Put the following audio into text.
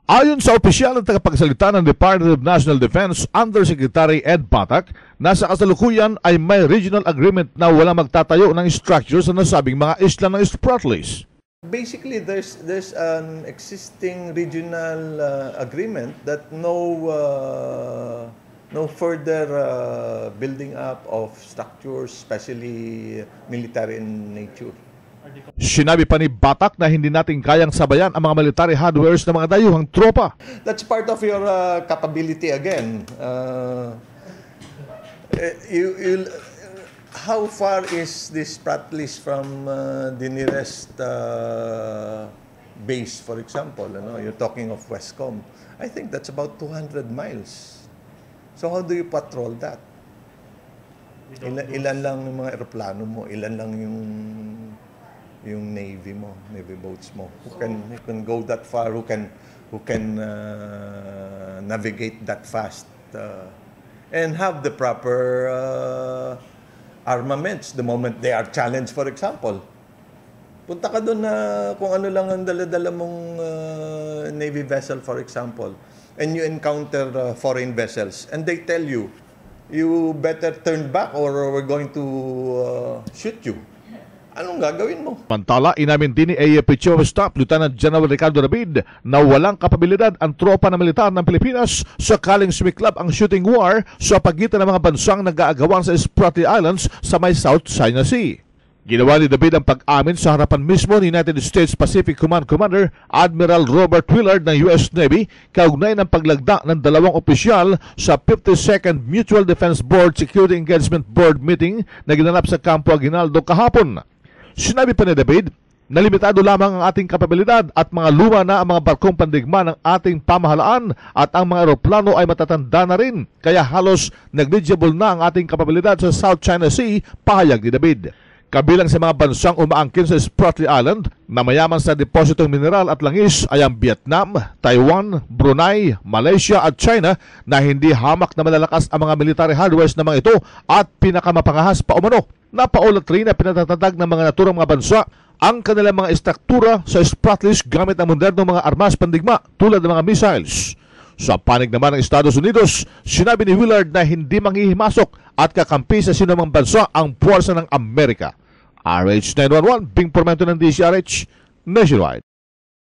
Ayon sa opisyal ng tagapagsalita ng Department of National Defense Undersecretary Ed Patak, nasa kasalukuyan ay may regional agreement na wala magtatayo ng structure sa nasabing mga isla ng Spratlys. Basically, there's an existing regional agreement that no further building up of structures, especially military in nature. Sinabi pa ni Batak na hindi natin kayang sabayan ang mga military hardwares ng mga dayuhang tropa. That's part of your capability again. How far is this Spratlys from the nearest base, for example? You're talking of Westcom. I think that's about 200 miles. So how do you patrol that? Ilan lang yung mga eroplano mo? Ilan lang yung navy mo, navy boats mo? Who can go that far? Who can navigate that fast? And have the proper armaments the moment they are challenged, for example. Punta ka doon na kung ano lang ang dala-dala mong navy vessel, for example, and you encounter foreign vessels, and they tell you, you better turn back or we're going to shoot you. Anong gagawin mo? Pantala, inamin din ni AFP Chief of Staff Lieutenant General Ricardo David na walang kapabilidad ang tropa na militar ng Pilipinas sakaling sumiklab ang shooting war sa pagitan ng mga bansang nag-aagawan sa Spratly Islands sa may South China Sea. Ginawa ni David ang pag-amin sa harapan mismo ni United States Pacific Command Commander Admiral Robert Willard ng US Navy kaugnay ng paglagda ng dalawang opisyal sa 52nd Mutual Defense Board Security Engagement Board meeting na ginanap sa Campo Aguinaldo kahapon. Sinabi pa ni David na limitado lamang ang ating kapabilidad at mga luma na ang mga barkong pandigma ng ating pamahalaan at ang mga eroplano ay matatanda na rin. Kaya halos negligible na ang ating kapabilidad sa South China Sea, pahayag ni David. Kabilang sa mga bansang umaangkin sa Spratly Island na mayaman sa depositong mineral at langis ay ang Vietnam, Taiwan, Brunei, Malaysia at China na hindi hamak na malalakas ang mga military hardwares na mga ito at pinakamapangahas pa umano. Napaulat rin na pinatatatag ng mga naturang mga bansa ang kanilang mga istruktura sa Spratlys gamit ang modernong mga armas pandigma tulad ng mga missiles. Sa panig naman ng Estados Unidos, sinabi ni Willard na hindi manghihimasok at kakampi sa sinumang bansa ang puwersa ng Amerika. RH911, Bing Pormento ng DCRH, Nationwide.